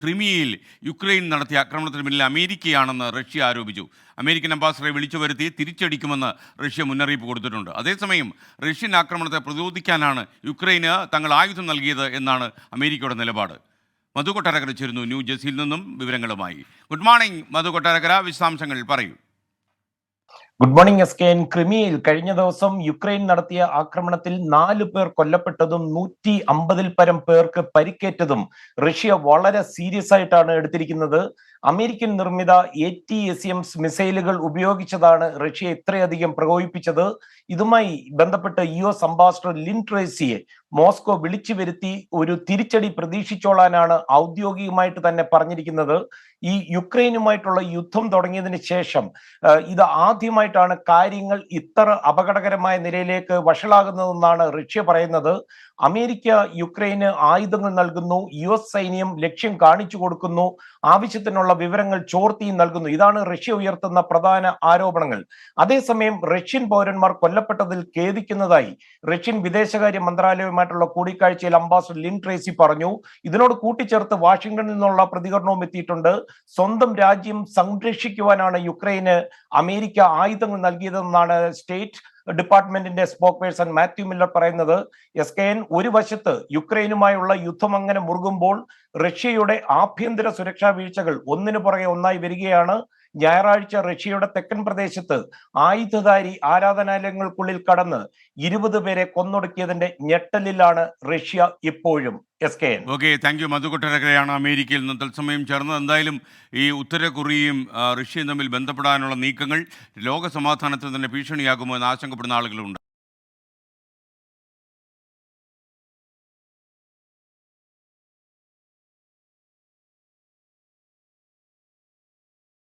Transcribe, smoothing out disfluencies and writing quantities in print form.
ക്രിമിയയിൽ Ukraine നടത്തിയ ആക്രമണത്തിന് പിന്നിൽ അമേരിക്കയാണെന്ന് റഷ്യ ആരോപിച്ചു. അമേരിക്കൻ അംബാസഡറെ വിളിച്ചു വരുത്തി തിരിച്ചടിക്കുമെന്ന് റഷ്യ മുന്നറിയിപ്പ് കൊടുത്തിട്ടുണ്ട്. അതേസമയം റഷ്യൻ ആക്രമണത്തെ പ്രതിരോധിക്കാനാണ് യുക്രൈന് തങ്ങൾ ആയുധം നൽകിയത് എന്നാണ് അമേരിക്കയുടെ നിലപാട്. മധു കൊട്ടാരക്കര ചേരുന്നു ന്യൂജേഴ്സിയിൽ നിന്നും വിവരങ്ങളുമായി. ഗുഡ് മോർണിംഗ് മധു കൊട്ടാരക്കര, വിശദാംശങ്ങൾ പറയൂ. Good morning S K N. ക്രിമിയയിൽ കഴിഞ്ഞ ദിവസം യുക്രൈൻ നടത്തിയ ആക്രമണത്തിൽ 4 പേർ കൊല്ലപ്പെട്ടതും 150-ൽ പരം പേർക്ക് പരിക്കേറ്റതും റഷ്യ വളരെ സീരിയസ് ആയിട്ടാണ് എടുത്തിരിക്കുന്നത്. അമേരിക്കൻ നിർമ്മിത ATACMS മിസൈലുകൾ ഉപയോഗിച്ചതാണ് റഷ്യ ഇത്രയധികം പ്രകോപിപ്പിച്ചത്. ഇതുമായി ബന്ധപ്പെട്ട് US അംബാസഡർ ലിൻ ട്രേസിയെ മോസ്കോ വിളിച്ചു വരുത്തി ഒരു തിരിച്ചടി പ്രതീക്ഷിച്ചോളാനാണ് ഔദ്യോഗികമായിട്ട് തന്നെ പറഞ്ഞിരിക്കുന്നത്. ഈ യുക്രൈനുമായിട്ടുള്ള യുദ്ധം തുടങ്ങിയതിന് ശേഷം ഇത് ആദ്യമായിട്ടാണ് കാര്യങ്ങൾ ഇത്ര അപകടകരമായ നിലയിലേക്ക് വഷളാകുന്നതെന്നാണ് റഷ്യ പറയുന്നത്. അമേരിക്ക യുക്രൈന് ആയുധങ്ങൾ നൽകുന്നു, US സൈന്യം ലക്ഷ്യം കാണിച്ചു കൊടുക്കുന്നു, ആവശ്യത്തിനുള്ള വിവരങ്ങൾ ചോർത്തിയും നൽകുന്നു. ഇതാണ് റഷ്യ ഉയർത്തുന്ന പ്രധാന ആരോപണങ്ങൾ. അതേസമയം റഷ്യൻ പൗരന്മാർ കൊല്ലപ്പെട്ടതിൽ ഖേദിക്കുന്നതായി റഷ്യൻ വിദേശകാര്യ മന്ത്രാലയവുമായിട്ടുള്ള കൂടിക്കാഴ്ചയിൽ അംബാസഡർ ലിൻ ട്രേസി പറഞ്ഞു. ഇതിനോട് കൂട്ടിച്ചേർത്ത് വാഷിംഗ്ടണിൽ നിന്നുള്ള പ്രതികരണവും എത്തിയിട്ടുണ്ട്. സ്വന്തം രാജ്യം സംരക്ഷിക്കുവാനാണ് യുക്രൈന് അമേരിക്ക ആയുധങ്ങൾ നൽകിയതെന്നാണ് സ്റ്റേറ്റ് ഡിപ്പാർട്ട്മെന്റിന്റെ സ്പോക്ക് പേഴ്സൺ മാത്യു മില്ലർ പറയുന്നത്. SKN, ഒരു വശത്ത് യുക്രൈനുമായുള്ള യുദ്ധം അങ്ങനെ മുറുകുമ്പോൾ റഷ്യയുടെ ആഭ്യന്തര സുരക്ഷാ വീഴ്ചകൾ ഒന്നിനു പുറകെ ഒന്നായി വരികയാണ്. ഞായറാഴ്ച റഷ്യയുടെ തെക്കൻ പ്രദേശത്ത് ആയുധധാരി ആരാധനാലയങ്ങൾക്കുള്ളിൽ കടന്ന് 20 പേരെ കൊന്നൊടുക്കിയതിന്റെ ഞെട്ടലിലാണ് റഷ്യ ഇപ്പോഴും. SKN. Okay, thank you. Madhu കൊട്ടാരക്കരയാണ് അമേരിക്കയിൽ നിന്ന് തത്സമയം ചേർന്നത്. എന്തായാലും ഈ ഉത്തര കൊറിയയും റഷ്യയും തമ്മിൽ ബന്ധപ്പെടാനുള്ള നീക്കങ്ങൾ ലോക സമാധാനത്തിന് തന്നെ ഭീഷണിയാകുമോ എന്ന് ആശങ്കപ്പെടുന്ന ആളുകളുണ്ട്.